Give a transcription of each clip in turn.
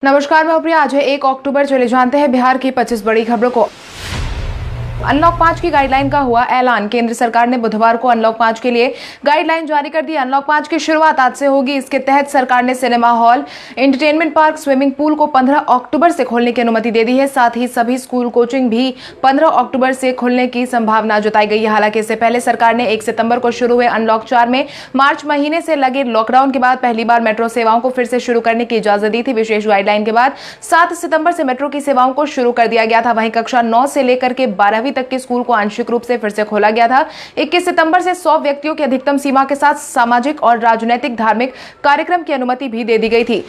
नमस्कार, मैं प्रिया। आज है 1 अक्टूबर। चले जानते हैं बिहार की 25 बड़ी खबरों को। अनलॉक 5 की गाइडलाइन का हुआ ऐलान। केंद्र सरकार ने बुधवार को अनलॉक 5 के लिए गाइडलाइन जारी कर दी। अनलॉक 5 की शुरुआत आज से होगी। इसके तहत सरकार ने cinema hall, entertainment park, swimming pool को 15 अक्टूबर से खोलने की अनुमति दे दी है। साथ ही सभी स्कूल, कोचिंग भी 15 अक्टूबर से खुलने की संभावना जताई गई है। हालांकि इससे पहले सरकार ने 1 सितंबर को शुरू हुए अनलॉक 4 में मार्च महीने से लगे लॉकडाउन के बाद पहली बार मेट्रो सेवाओं को फिर से शुरू करने की इजाजत दी थी। विशेष गाइडलाइन के बाद 7 सितंबर से मेट्रो की सेवाओं को शुरू कर दिया गया था। वहीं कक्षा 9 से लेकर के 12वीं तक के स्कूल को आंशिक रूप से फिर से खोला गया था। 21 सितंबर से 100 व्यक्तियों की अधिकतम सीमा के साथ सामाजिक और राजनीतिक धार्मिक कार्यक्रम की अनुमति भी दे दी गई थी।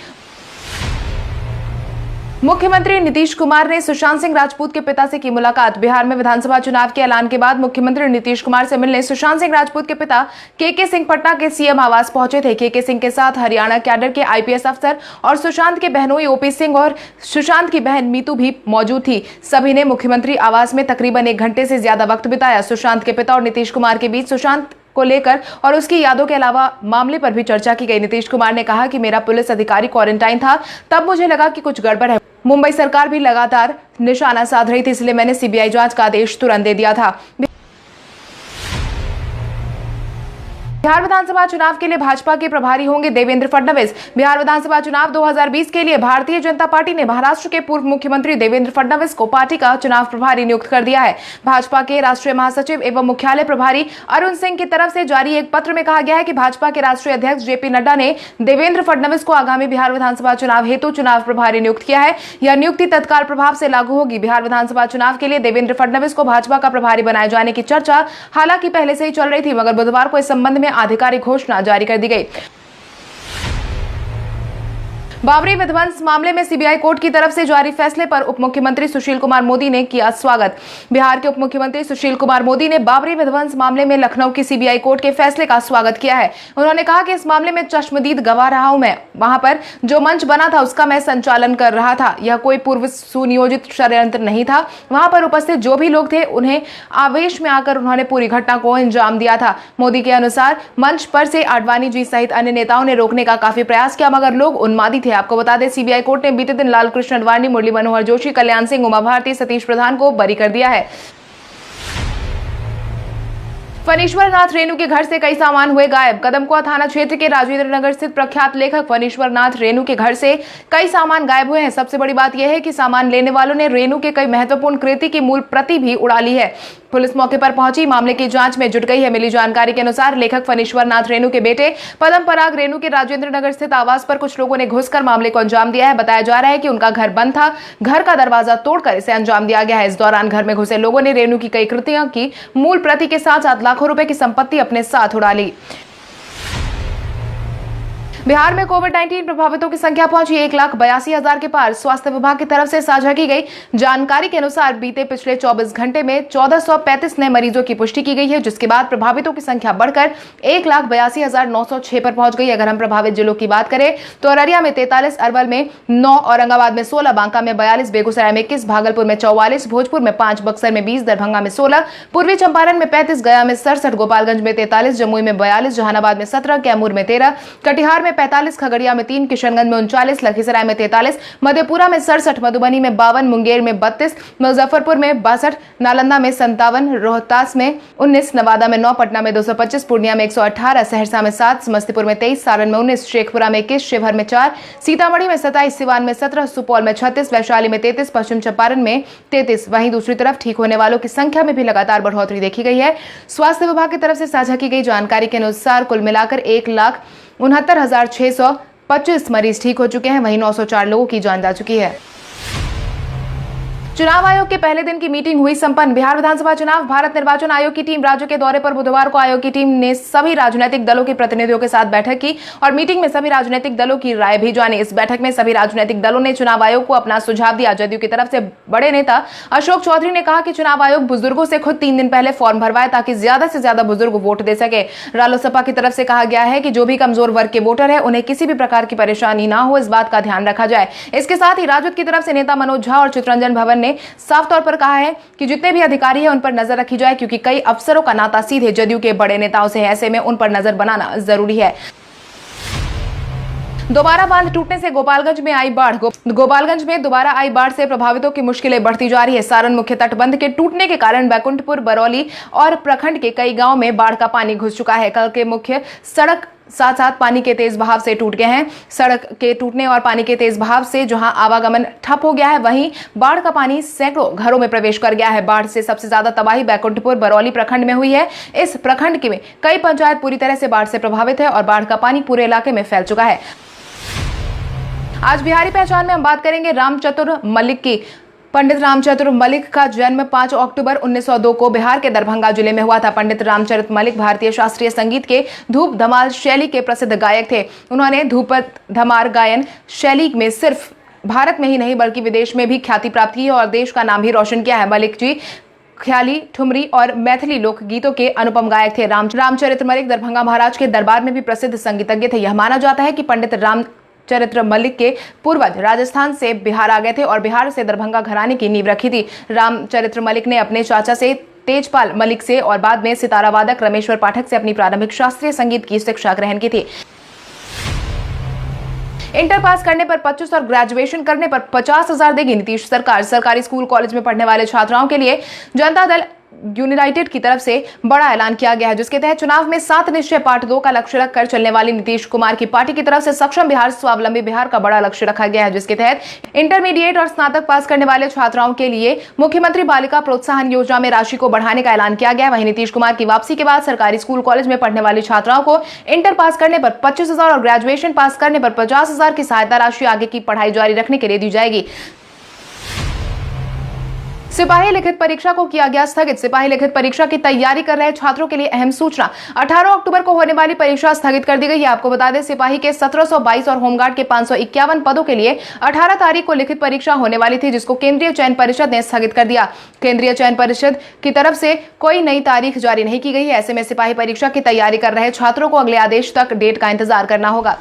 मुख्यमंत्री नीतीश कुमार ने सुशांत सिंह राजपूत के पिता से की मुलाकात। बिहार में विधानसभा चुनाव के ऐलान के बाद मुख्यमंत्री नीतीश कुमार से मिलने सुशांत सिंह राजपूत के पिता के सिंह पटना के सीएम आवास पहुंचे थे। के सिंह के साथ हरियाणा कैडर के आईपीएस अफसर और सुशांत के बहनोई ओपी सिंह और सुशांत की बहन मीतू भी मौजूद थी। सभी ने मुख्यमंत्री आवास में तकरीबन 1 घंटे से ज्यादा वक्त बिताया। सुशांत के पिता और नीतीश कुमार के बीच सुशांत को लेकर और उसकी यादों के अलावा मामले पर भी चर्चा की गई। नीतीश कुमार ने कहा कि मेरा पुलिस अधिकारी क्वारंटाइन था, तब मुझे लगा कि कुछ गड़बड़ है। मुंबई सरकार भी लगातार निशाना साध रही थी, इसलिए मैंने सीबीआई जांच का आदेश तुरंत दे दिया था। बिहार विधानसभा चुनाव के लिए भाजपा के प्रभारी होंगे देवेंद्र फडणवीस। बिहार विधानसभा चुनाव 2020 के लिए भारतीय जनता पार्टी ने महाराष्ट्र के पूर्व मुख्यमंत्री देवेंद्र फडणवीस को पार्टी का चुनाव प्रभारी नियुक्त कर दिया है। भाजपा के राष्ट्रीय महासचिव एवं मुख्यालय प्रभारी अरुण सिंह की तरफ से जारी एक पत्र में कहा गया है कि भाजपा के राष्ट्रीय अध्यक्ष जेपी नड्डा ने देवेंद्र फडणवीस को आगामी बिहार विधानसभा चुनाव हेतु चुनाव प्रभारी नियुक्त किया है। यह नियुक्ति तत्काल प्रभाव से लागू होगी। बिहार विधानसभा चुनाव के लिए देवेंद्र फडणवीस को भाजपा का प्रभारी बनाए जाने की चर्चा हालांकि पहले से ही चल रही थी, मगर बुधवार को इस संबंध में आधिकारिक घोषणा जारी कर दी गई। बाबरी विध्वंस मामले में सीबीआई कोर्ट की तरफ से जारी फैसले पर उप मुख्यमंत्री सुशील कुमार मोदी ने किया स्वागत। बिहार के उप मुख्यमंत्री सुशील कुमार मोदी ने बाबरी विध्वंस मामले में लखनऊ की सीबीआई कोर्ट के फैसले का स्वागत किया है। उन्होंने कहा कि इस मामले में चश्मदीद गवाह रहा हूं मैं। वहां पर जो मंच बना था उसका मैं संचालन कर रहा था। यह कोई पूर्व सुनियोजित षड्यंत्र नहीं था। वहां पर उपस्थित जो भी लोग थे उन्हें आवेश में आकर उन्होंने पूरी घटना को अंजाम दिया था। मोदी के अनुसार मंच पर से आडवाणी जी सहित अन्य नेताओं ने रोकने का काफी प्रयास किया, मगर लोग उन्मादी थे। आपको बता दें, सीबीआई कोर्ट ने बीते दिन लाल कृष्ण अडवाणी, मुरली मनोहर जोशी, कल्याण सिंह, उमा भारती, सतीश प्रधान को बरी कर दिया है। फणीश्वर नाथ रेणु के घर से कई सामान हुए गायब। कदमकुआ थाना क्षेत्र के राजेंद्र नगर स्थित प्रख्यात लेखक फणीश्वर नाथ रेणु के घर से कई सामान गायब हुए हैं। सबसे बड़ी बात यह है कि सामान लेने वालों ने रेणु के कई महत्वपूर्ण कृति की मूल प्रति भी उड़ा ली है। पुलिस मौके पर पहुंची मामले की जांच में जुट गई है। मिली जानकारी के अनुसार लेखक फणीश्वर नाथ रेणु के बेटे पदम पराग रेणु के राजेंद्र नगर स्थित आवास पर कुछ लोगों ने घुसकर मामले को अंजाम दिया है। बताया जा रहा है कि उनका घर बंद था, घर का दरवाजा तोड़कर इसे अंजाम दिया गया है। इस दौरान घर में घुसे लोगों ने रेणु की कई कृतियों की मूल प्रति के साथ लाखों रुपए की संपत्ति अपने साथ उड़ा ली। बिहार में कोविड-19 प्रभावितों की संख्या पहुंची 1,82,000 के पार। स्वास्थ्य विभाग की तरफ से साझा की गई जानकारी के अनुसार बीते पिछले 24 घंटे में 1435 नए मरीजों की पुष्टि की गई है, जिसके बाद प्रभावितों की संख्या बढ़कर 1,82,906 पर पहुंच गई। अगर हम प्रभावित जिलों की बात करें तो अररिया में 43, अरवल में 9, औरंगाबाद में 16, बांका में 42, बेगूसराय में 21, भागलपुर में 44, भोजपुर में 5, बक्सर में 20, दरभंगा में 16, पूर्वी चंपारण में 35, गया में 67, गोपालगंज में 43, जमुई में 42, जहानाबाद में 17, कैमूर में 13, कटिहार में 45, खगड़िया में 3, किशनगंज में 39, लखीसराय में 43, मधेपुरा में 67, मधुबनी में 52, मुंगेर में 32, मुजफ्फरपुर में 62, नालंदा में 57, रोहतास में 19, नवादा में 9, पटना में 225, पूर्णिया में 118, सहरसा में 7, समस्तीपुर में 23, सारण में 19, शेखपुरा में 21, शिवहर में 4, सीतामढ़ी में 27, सिवान में 17, सुपौल में 36, वैशाली में 33, पश्चिम चंपारण में 33। वहीं दूसरी तरफ ठीक होने वालों की संख्या में भी लगातार बढ़ोतरी देखी गई है। स्वास्थ्य विभाग की तरफ से साझा की गई जानकारी के अनुसार कुल मिलाकर 1,69,625 मरीज ठीक हो चुके हैं। वहीं 904 लोगों की जान जा चुकी है। चुनाव आयोग के पहले दिन की मीटिंग हुई संपन्न। बिहार विधानसभा चुनाव भारत निर्वाचन आयोग की टीम राज्य के दौरे पर बुधवार को आयोग की टीम ने सभी राजनीतिक दलों के प्रतिनिधियों के साथ बैठक की और मीटिंग में सभी राजनीतिक दलों की राय भी जानी। इस बैठक में सभी राजनीतिक दलों ने चुनाव आयोग को अपना सुझाव दिया। जदयू की तरफ से बड़े नेता अशोक चौधरी ने कहा कि चुनाव आयोग बुजुर्गों से खुद 3 दिन पहले फॉर्म भरवाए ताकि ज्यादा से ज्यादा बुजुर्ग वोट दे सके। रालोसपा की तरफ से कहा गया है कि जो भी कमजोर वर्ग के वोटर है उन्हें किसी भी प्रकार की परेशानी ना हो, इस बात का ध्यान रखा जाए। इसके साथ ही राजद की तरफ से नेता मनोज झा और चितरंजन भवन ने साफ तौर पर कहा है कि जितने भी अधिकारी हैं उन पर नजर रखी जाए, क्योंकि कई अफसरों का नाता सीधे जदयू के बड़े नेताओं से है। ऐसे में उन पर नजर बनाना जरूरी है। दोबारा बांध टूटने से गोपालगंज में आई बाढ़। गोपालगंज में दोबारा आई बाढ़ से प्रभावितों की मुश्किलें बढ़ती जा रही है। सारण मुख्य तटबंध के टूटने के कारण बैकुंठपुर, बरौली और प्रखंड के कई गांव में बाढ़ का पानी घुस चुका है। कल के मुख्य सड़क साथ साथ पानी के तेज बहाव से टूट गए हैं। सड़क के टूटने और पानी के तेज बहाव से जहां आवागमन ठप हो गया है, वहीं बाढ़ का पानी सैकड़ों घरों में प्रवेश कर गया है। बाढ़ से सबसे ज्यादा तबाही बैकुंठपुर, बरौली प्रखंड में हुई है। इस प्रखंड में कई पंचायत पूरी तरह से बाढ़ से प्रभावित है और बाढ़ का पानी पूरे इलाके में फैल चुका है। आज बिहारी पहचान में हम बात करेंगे रामचतुर मलिक की। पंडित रामचतुर मलिक का जन्म 5 अक्टूबर 1902 को बिहार के दरभंगा जिले में हुआ था। पंडित रामचरित मलिक भारतीय शास्त्रीय संगीत के धूप धमाल शैली के प्रसिद्ध गायक थे। उन्होंने धूप धमार गायन शैली में सिर्फ भारत में ही नहीं बल्कि विदेश में भी ख्याति प्राप्त की और देश का नाम भी रोशन किया है। मलिक जी ख्याली, ठुमरी और मैथिली लोकगीतों के अनुपम गायक थे। रामचरित मलिक दरभंगा महाराज के दरबार में भी प्रसिद्ध संगीतज्ञ थे। यह माना जाता है कि पंडित रामचरित्र मलिक के पूर्वज राजस्थान से बिहार आ गए थे और बिहार से दरभंगा घराने की नींव रखी थी। रामचरित्र मलिक ने अपने चाचा से तेजपाल मलिक से और बाद में सितारा वादक रमेश्वर पाठक से अपनी प्रारंभिक शास्त्रीय संगीत की शिक्षा ग्रहण की थी। इंटर पास करने पर 25 और ग्रेजुएशन करने पर 50,000 देगी नीतीश सरकार। सरकारी स्कूल कॉलेज में पढ़ने वाले छात्राओं के लिए जनता दल यूनाइटेड की तरफ से बड़ा ऐलान किया गया है, जिसके तहत चुनाव में 7 निश्चय पार्ट 2 का लक्ष्य रखकर चलने वाली नीतीश कुमार की पार्टी की तरफ से सक्षम बिहार, स्वावलंबी बिहार का बड़ा लक्ष्य रखा गया है, जिसके तहत इंटरमीडिएट और स्नातक पास करने वाले छात्राओं के लिए मुख्यमंत्री बालिका प्रोत्साहन योजना में राशि को बढ़ाने का ऐलान किया गया है। वहीं नीतीश कुमार की वापसी के बाद सरकारी स्कूल कॉलेज में पढ़ने वाली छात्राओं को इंटर पास करने पर 25,000 और ग्रेजुएशन पास करने पर 50,000 की सहायता राशि आगे की पढ़ाई जारी रखने के लिए दी जाएगी। सिपाही लिखित परीक्षा को किया गया स्थगित। सिपाही लिखित परीक्षा की तैयारी कर रहे छात्रों के लिए अहम सूचना। 18 अक्टूबर को होने वाली परीक्षा स्थगित कर दी गई है। आपको बता दें, सिपाही के 1722 और होमगार्ड के 551 पदों के लिए 18 तारीख को लिखित परीक्षा होने वाली थी, जिसको केंद्रीय चयन परिषद ने स्थगित कर दिया। केंद्रीय चयन परिषद की तरफ से कोई नई तारीख जारी नहीं की गई है। ऐसे में सिपाही परीक्षा की तैयारी कर रहे छात्रों को अगले आदेश तक डेट का इंतजार करना होगा।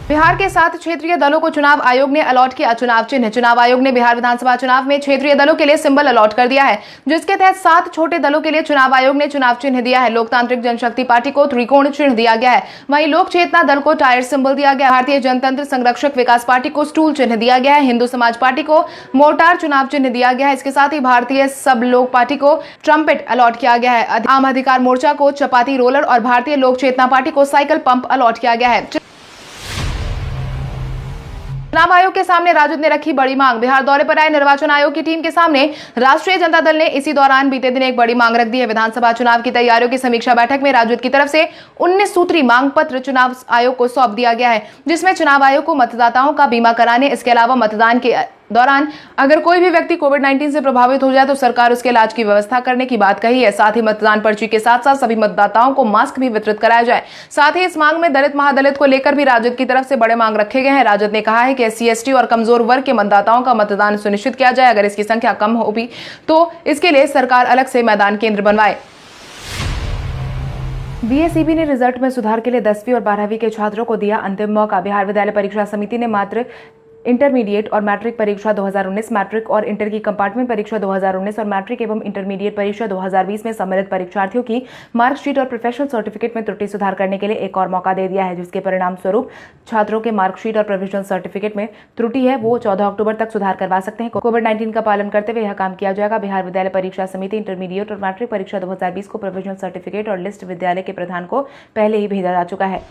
बिहार के 7 क्षेत्रीय दलों को चुनाव आयोग ने अलॉट किया चुनाव चिन्ह। चुनाव आयोग ने बिहार विधानसभा चुनाव में क्षेत्रीय दलों के लिए सिंबल अलॉट कर दिया है, जिसके तहत 7 छोटे दलों के लिए चुनाव आयोग ने चुनाव चिन्ह दिया है। लोकतांत्रिक जनशक्ति पार्टी को त्रिकोण चिन्ह दिया गया है, वहीं लोक चेतना दल को टायर सिंबल दिया गया है। भारतीय जनतंत्र संरक्षक विकास पार्टी को स्टूल चिन्ह दिया गया है। हिंदू समाज पार्टी को मोर्टार चुनाव चिन्ह दिया गया है। इसके साथ ही भारतीय सब लोक पार्टी को ट्रम्पेट अलॉट किया गया है। आम अधिकार मोर्चा को चपाती रोलर और भारतीय लोक चेतना पार्टी को साइकिल पंप अलॉट किया गया है। चुनाव आयोग के सामने राजद ने रखी बड़ी मांग। बिहार दौरे पर आए निर्वाचन आयोग की टीम के सामने राष्ट्रीय जनता दल ने इसी दौरान बीते दिन एक बड़ी मांग रख दी है। विधानसभा चुनाव की तैयारियों की समीक्षा बैठक में राजद की तरफ से 19 सूत्री मांग पत्र चुनाव आयोग को सौंप दिया गया है, जिसमें चुनाव आयोग को मतदाताओं का बीमा कराने, इसके अलावा मतदान के दौरान अगर कोई भी व्यक्ति कोविड-19 से प्रभावित हो जाए तो सरकार उसके इलाज की व्यवस्था करने की बात कही है। साथ ही मतदान पर्ची के साथ साथ सभी मतदाताओं को मास्क भी वितरित कराया जाए। साथ ही इस मांग में दलित महादलित को लेकर भी राजद की तरफ से बड़े मांग रखे गए हैं। राजद ने कहा है कि SC ST और कमजोर वर्ग के मतदाताओं का मतदान सुनिश्चित किया जाए। अगर इसकी संख्या कम होगी तो इसके लिए सरकार अलग से मैदान केंद्र बनवाए। BACB ने रिजल्ट में सुधार के लिए 10वीं और 12वीं के छात्रों को दिया अंतिम मौका। बिहार विद्यालय परीक्षा समिति ने मात्र इंटरमीडिएट और मैट्रिक परीक्षा 2019, मैट्रिक और इंटर की कंपार्टमेंट परीक्षा 2019 और मैट्रिक एवं इंटरमीडिएट परीक्षा 2020 में सम्मिलित परीक्षार्थियों की मार्कशीट और प्रोफेशनल सर्टिफिकेट में त्रुटि सुधार करने के लिए एक और मौका दे दिया है, जिसके परिणाम स्वरूप छात्रों के मार्कशीट और प्रोफेशनल सर्टिफिकेट में त्रुटि है वो 14 अक्टूबर तक सुधार करवा सकते हैं। कोविड-19 का पालन करते हुए यह काम किया जाएगा। बिहार विद्यालय परीक्षा समिति इंटरमीडिएट और मैट्रिक परीक्षा 2020 को प्रोफेशनल सर्टिफिकेट और लिस्ट विद्यालय के प्रधान को पहले ही भेजा जा चुका है।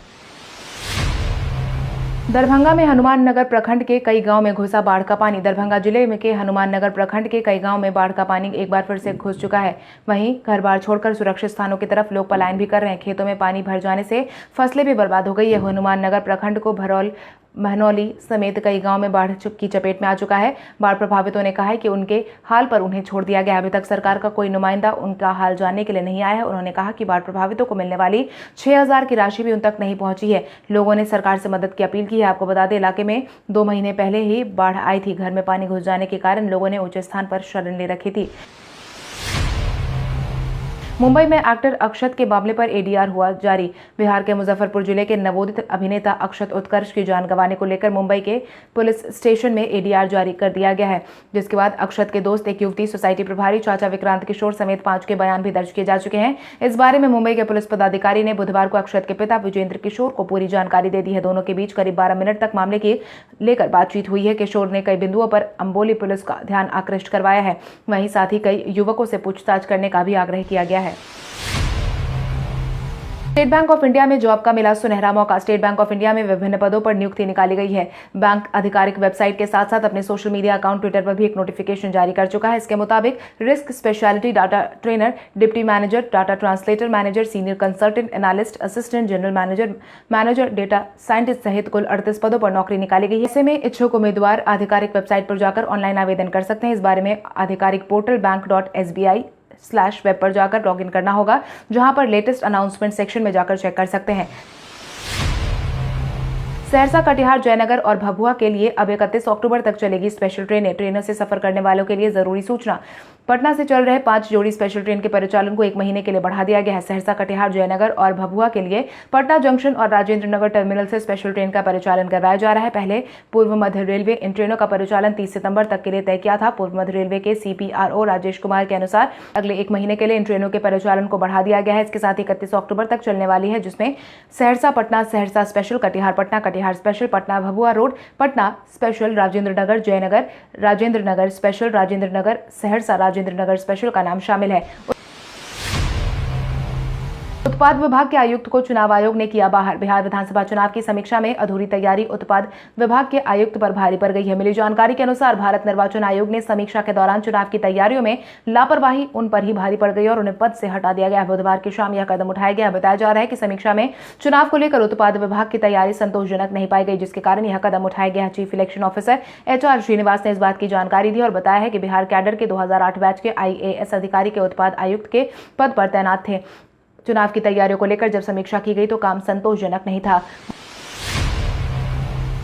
दरभंगा में हनुमान नगर प्रखंड के कई गांव में घुसा बाढ़ का पानी। दरभंगा जिले में के हनुमान नगर प्रखंड के कई गांव में बाढ़ का पानी एक बार फिर से घुस चुका है। वहीं घर बार छोड़कर सुरक्षित स्थानों की तरफ लोग पलायन भी कर रहे हैं। खेतों में पानी भर जाने से फसलें भी बर्बाद हो गई है। हनुमान नगर प्रखंड को भरौल, महनौली समेत कई गांव में बाढ़ की चपेट में आ चुका है। बाढ़ प्रभावितों ने कहा है कि उनके हाल पर उन्हें छोड़ दिया गया। अभी तक सरकार का कोई नुमाइंदा उनका हाल जानने के लिए नहीं आया है। उन्होंने कहा कि बाढ़ प्रभावितों को मिलने वाली 6,000 की राशि भी उन तक नहीं पहुंची है। लोगों ने सरकार से मदद की अपील की है। आपको बता दें, इलाके में 2 महीने पहले ही बाढ़ आई थी। घर में पानी घुस जाने के कारण लोगों ने ऊंचे स्थान पर शरण ले रखी थी। मुंबई में एक्टर अक्षत के मामले पर एडीआर हुआ जारी। बिहार के मुजफ्फरपुर जिले के नवोदित अभिनेता अक्षत उत्कर्ष की जान गंवाने को लेकर मुंबई के पुलिस स्टेशन में एडीआर जारी कर दिया गया है, जिसके बाद अक्षत के दोस्त, एक युवती, सोसाइटी प्रभारी चाचा विक्रांत किशोर समेत 5 के बयान भी दर्ज किए जा चुके हैं। इस बारे में मुंबई के पुलिस पदाधिकारी ने बुधवार को अक्षत के पिता विजेंद्र किशोर को पूरी जानकारी दे दी है। दोनों के बीच करीब 12 मिनट तक मामले की लेकर बातचीत हुई है। किशोर ने कई बिंदुओं पर अंबोली पुलिस का ध्यान आकृष्ट करवाया है। वहीं साथ ही कई युवकों से पूछताछ करने का भी आग्रह किया गया है। स्टेट बैंक ऑफ इंडिया में जॉब का मिला सुनहरा मौका। स्टेट बैंक ऑफ इंडिया में विभिन्न पदों पर नियुक्ति निकाली गई है। बैंक आधिकारिक वेबसाइट के साथ साथ अपने सोशल मीडिया अकाउंट ट्विटर पर भी एक नोटिफिकेशन जारी कर चुका है। इसके मुताबिक risk speciality data trainer, deputy manager, data translator manager, senior consultant analyst, assistant general manager, manager, data scientist सहित कुल 38 पदों पर नौकरी निकाली गई है। ऐसे में इच्छुक उम्मीदवार आधिकारिक वेबसाइट पर जाकर ऑनलाइन आवेदन कर सकते हैं। इस बारे में आधिकारिक पोर्टल bank.sbi/web पर जाकर लॉगिन करना होगा, जहां पर लेटेस्ट अनाउंसमेंट सेक्शन में जाकर चेक कर सकते हैं। सहरसा, कटिहार, जयनगर और भभुआ के लिए अब 31 अक्टूबर तक चलेगी स्पेशल ट्रेनें। ट्रेनों से सफर करने वालों के लिए जरूरी सूचना। पटना से चल रहे 5 जोड़ी स्पेशल ट्रेन के परिचालन को 1 महीने के लिए बढ़ा दिया गया है। सहरसा, कटिहार, जयनगर और भभुआ के लिए पटना जंक्शन और राजेंद्र नगर टर्मिनल से स्पेशल ट्रेन का परिचालन करवाया जा रहा है। पहले पूर्व मध्य रेलवे इन ट्रेनों का परिचालन 30 सितंबर तक के लिए तय किया था। पूर्व मध्य रेलवे के CPRO राजेश कुमार के अनुसार अगले 1 महीने के लिए इन ट्रेनों के परिचालन को बढ़ा दिया गया है। इसके साथ 31 अक्टूबर तक चलने वाली है, जिसमें Saharsa Patna, Saharsa special, Katihar Patna, Katihar special, Patna Bhabua Road, Patna special, Rajendra Nagar, Jaynagar, Rajendra Nagar special, Rajendra Nagar, Saharsa, Rajendra Nagar special का नाम शामिल है। उत्पाद विभाग के आयुक्त को चुनाव आयोग ने किया बाहर। बिहार विधानसभा चुनाव की समीक्षा में अधूरी तैयारी उत्पाद विभाग के आयुक्त पर भारी पड़ गई है। मिली जानकारी के अनुसार भारत निर्वाचन आयोग ने समीक्षा के दौरान चुनाव की तैयारियों में लापरवाही उन पर ही भारी पड़ गई और उन्हें पद से हटा दिया गया। बुधवार की शाम यह कदम उठाया गया। बताया जा रहा है कि समीक्षा में चुनाव को लेकर उत्पाद विभाग की तैयारी संतोषजनक नहीं पाई गई, जिसके कारण यह कदम उठाया गया। Chief election officer HR Srinivas ने इस बात की जानकारी दी और बताया है कि बिहार कैडर के 2008 बैच के IAS अधिकारी के उत्पाद आयुक्त के पद पर तैनात थे। चुनाव की तैयारियों को लेकर जब समीक्षा की गई तो काम संतोषजनक नहीं था।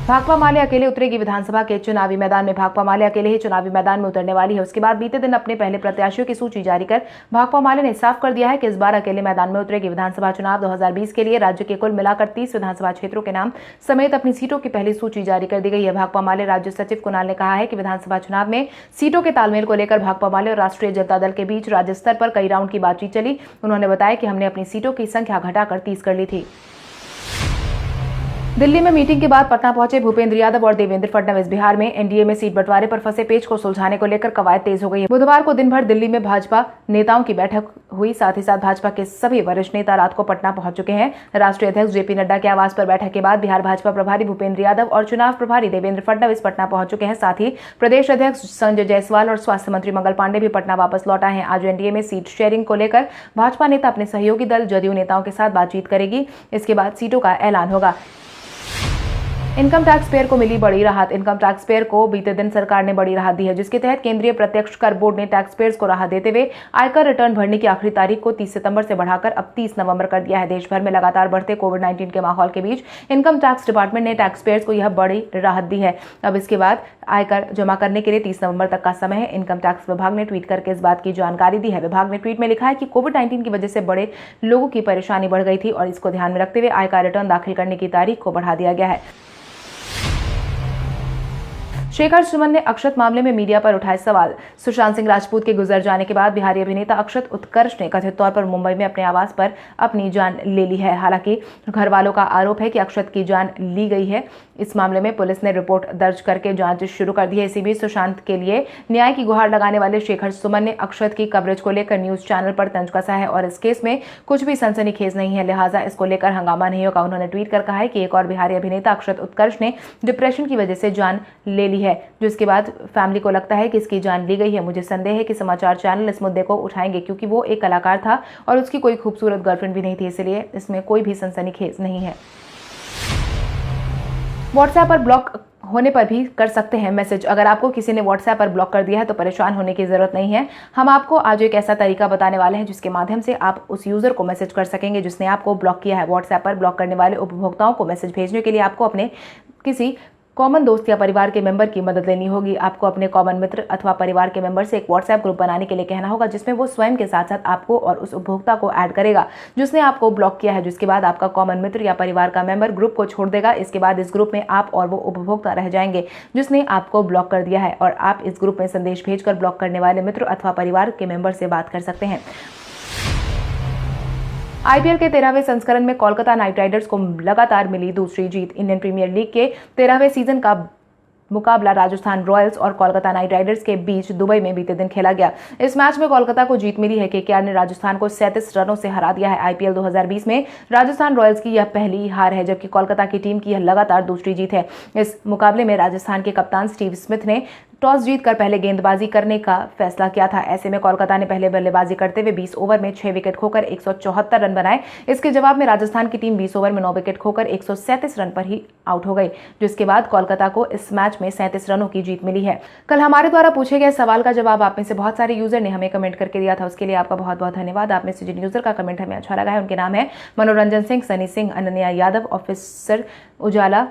भाकपा माले अकेले उतरेगी विधानसभा के चुनावी मैदान में। भाकपा माले अकेले ही चुनावी मैदान में उतरने वाली है। उसके बाद बीते दिन अपने पहले प्रत्याशियों की सूची जारी कर भाकपा माले ने साफ कर दिया है कि इस बार अकेले मैदान में उतरेगी। विधानसभा चुनाव 2020 के लिए राज्य के कुल मिलाकर 30 विधानसभा क्षेत्रों के नाम समेत अपनी सीटों की पहली सूची जारी कर दी गई है। भाकपा माले राज्य सचिव कुणाल ने कहा है कि विधानसभा चुनाव में सीटों के तालमेल को लेकर भाकपा माले और राष्ट्रीय जनता दल के बीच राज्य स्तर पर कई राउंड की बातचीत चली। उन्होंने बताया कि हमने अपनी सीटों की संख्या घटाकर 30 कर ली थी। दिल्ली में मीटिंग के बाद पटना पहुंचे भूपेंद्र यादव और देवेंद्र फडणवीस। बिहार में एनडीए में सीट बंटवारे पर फंसे पेच को सुलझाने को लेकर कवायद तेज हो गई है। बुधवार को दिन भर दिल्ली में भाजपा नेताओं की बैठक हुई। साथ ही साथ भाजपा के सभी वरिष्ठ नेता रात को पटना पहुंच चुके हैं। राष्ट्रीय अध्यक्ष JP नड्डा के आवास पर बैठक के बाद बिहार भाजपा प्रभारी भूपेंद्र यादव और चुनाव प्रभारी देवेंद्र फडणवीस पटना पहुंच चुके हैं। साथ ही प्रदेश अध्यक्ष संजय जायसवाल और स्वास्थ्य मंत्री मंगल पांडे भी पटना वापस लौट आए हैं। आज एनडीए में सीट शेयरिंग को लेकर भाजपा नेता अपने सहयोगी दल जदयू नेताओं के साथ बातचीत करेगी। इसके बाद सीटों का ऐलान होगा। इनकम टैक्स पेयर को मिली बड़ी राहत। इनकम टैक्स पेयर को बीते दिन सरकार ने बड़ी राहत दी है, जिसके तहत केंद्रीय प्रत्यक्ष कर बोर्ड ने टैक्स पेयर्स को राहत देते हुए आयकर रिटर्न भरने की आखिरी तारीख को 30 सितंबर से बढ़ाकर अब 30 नवंबर कर दिया है। देश भर में लगातार बढ़ते कोविड-19 के माहौल के बीच इनकम टैक्स डिपार्टमेंट ने टैक्स पेयर्स को यह बड़ी राहत दी है। अब इसके बाद आयकर जमा करने के लिए 30 नवंबर तक का समय है। इनकम टैक्स विभाग ने ट्वीट करके इस बात की जानकारी दी है। विभाग ने ट्वीट में लिखा है कि कोविड-19 की वजह से बड़े लोगों की परेशानी बढ़ गई थी और इसको ध्यान में रखते हुए आयकर रिटर्न दाखिल करने की तारीख को बढ़ा दिया गया है। शेखर सुमन ने अक्षत मामले में मीडिया पर उठाए सवाल। सुशांत सिंह राजपूत के गुजर जाने के बाद बिहारी अभिनेता अक्षत उत्कर्ष ने कथित तौर पर मुंबई में अपने आवास पर अपनी जान ले ली है। हालांकि घर वालों का आरोप है कि अक्षत की जान ली गई है। इस मामले में पुलिस ने रिपोर्ट दर्ज करके जांच शुरू कर दी है। इसी बीच सुशांत के लिए न्याय की गुहार लगाने वाले शेखर सुमन ने अक्षत की कवरेज को लेकर न्यूज चैनल पर तंज कसा है और इस केस में कुछ भी सनसनीखेज नहीं है, लिहाजा इसको लेकर हंगामा नहीं होगा। उन्होंने ट्वीट कर कहा है कि एक और बिहारी अभिनेता अक्षत उत्कर्ष ने डिप्रेशन की वजह से जान ले ली है, जिसके बाद फैमिली को लगता है कि इसकी जान ली गई है। मुझे संदेह है कि समाचार चैनल इस मुद्दे को उठाएंगे, क्योंकि वो एक कलाकार था और उसकी कोई खूबसूरत गर्लफ्रेंड भी नहीं थी, इसलिए इसमें कोई भी सनसनीखेज नहीं है। व्हाट्सएप पर ब्लॉक होने पर भी कर सकते हैं मैसेज। अगर आपको किसी ने व्हाट्सएप पर ब्लॉक कर दिया है तो परेशान होने की जरूरत नहीं है। हम आपको आज एक ऐसा तरीका बताने वाले हैं जिसके माध्यम से आप उस यूजर को मैसेज कर सकेंगे जिसने आपको ब्लॉक किया है। व्हाट्सएप पर ब्लॉक करने वाले उपभोक्ताओं को मैसेज भेजने के लिए आपको अपने किसी कॉमन दोस्त या परिवार के मेंबर की मदद लेनी होगी। आपको अपने कॉमन मित्र अथवा परिवार के मेंबर से एक व्हाट्सएप ग्रुप बनाने के लिए कहना होगा, जिसमें वो स्वयं के साथ साथ आपको और उस उपभोक्ता को ऐड करेगा जिसने आपको ब्लॉक किया है। जिसके बाद आपका कॉमन मित्र या परिवार का मेंबर ग्रुप को छोड़ देगा। इसके बाद इस ग्रुप में आप और वो उपभोक्ता रह जाएंगे जिसने आपको ब्लॉक कर दिया है, और आप इस ग्रुप में संदेश भेजकर ब्लॉक करने वाले मित्र अथवा परिवार के मेंबर से बात कर सकते हैं। आईपीएल के 13वें संस्करण में कोलकाता नाइट राइडर्स को लगातार मिली दूसरी जीत। इंडियन प्रीमियर लीग के 13वें सीजन का मुकाबला राजस्थान रॉयल्स और कोलकाता नाइट राइडर्स के बीच दुबई में बीते दिन खेला गया। इस मैच में कोलकाता को जीत मिली है। केकेआर ने राजस्थान को 37 रनों से हरा दिया है। आईपीएल 2020 में राजस्थान रॉयल्स की यह पहली हार है, जबकि कोलकाता की टीम की यह लगातार दूसरी जीत है। इस मुकाबले में राजस्थान के कप्तान स्टीव स्मिथ ने टॉस जीतकर पहले गेंदबाजी करने का फैसला किया था। ऐसे में कोलकाता ने पहले बल्लेबाजी करते हुए 20 ओवर में 6 विकेट खोकर 174 रन बनाए। इसके जवाब में राजस्थान की टीम 20 ओवर में 9 विकेट खोकर 137 रन पर ही आउट हो गई, जिसके बाद कोलकाता को इस मैच में 37 रनों की जीत मिली है। कल हमारे द्वारा पूछे गए सवाल का जवाब आप में से बहुत सारे यूजर ने हमें कमेंट करके दिया था, उसके लिए आपका बहुत बहुत धन्यवाद। आप में से जिन यूजर का कमेंट हमें अच्छा लगा है उनके नाम है मनोरंजन सिंह, सनी सिंह, अनन्या यादव, ऑफिसर उजाला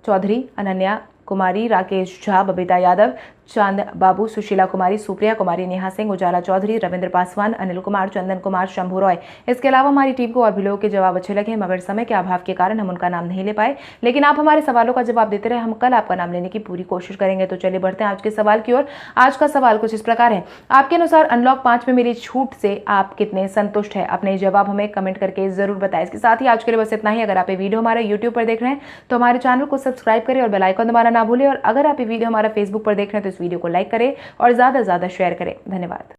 चौधरी, अनन्या कुमारी, राकेश झा, बबीता यादव, चांद बाबू, सुशीला कुमारी, सुप्रिया कुमारी, नेहा सिंह, उजाला चौधरी, रविंद्र पासवान, अनिल कुमार, चंदन कुमार, शंभू रॉय। इसके अलावा हमारी टीम को और भी लोगों के जवाब अच्छे लगे, मगर समय के अभाव के कारण हम उनका नाम नहीं ले पाए। लेकिन आप हमारे सवालों का जवाब देते रहे, हम कल आपका नाम लेने की पूरी कोशिश करेंगे। तो चलिए बढ़ते हैं आज के सवाल की ओर। आज का सवाल कुछ इस प्रकार है, आपके अनुसार अनलॉक 5 में मेरी छूट से आप कितने संतुष्ट हैं? अपने जवाब हमें कमेंट करके जरूर बताएं। इसके साथ ही आज के लिए बस इतना ही। अगर आप ये वीडियो हमारे यूट्यूब पर देख रहे हैं तो हमारे चैनल को सब्सक्राइब करें और बेल आइकन दबाना ना भूलें। और अगर आप ये वीडियो हमारा फेसबुक पर देख रहे हैं तो इस वीडियो को लाइक करें और ज्यादा से ज्यादा शेयर करें। धन्यवाद।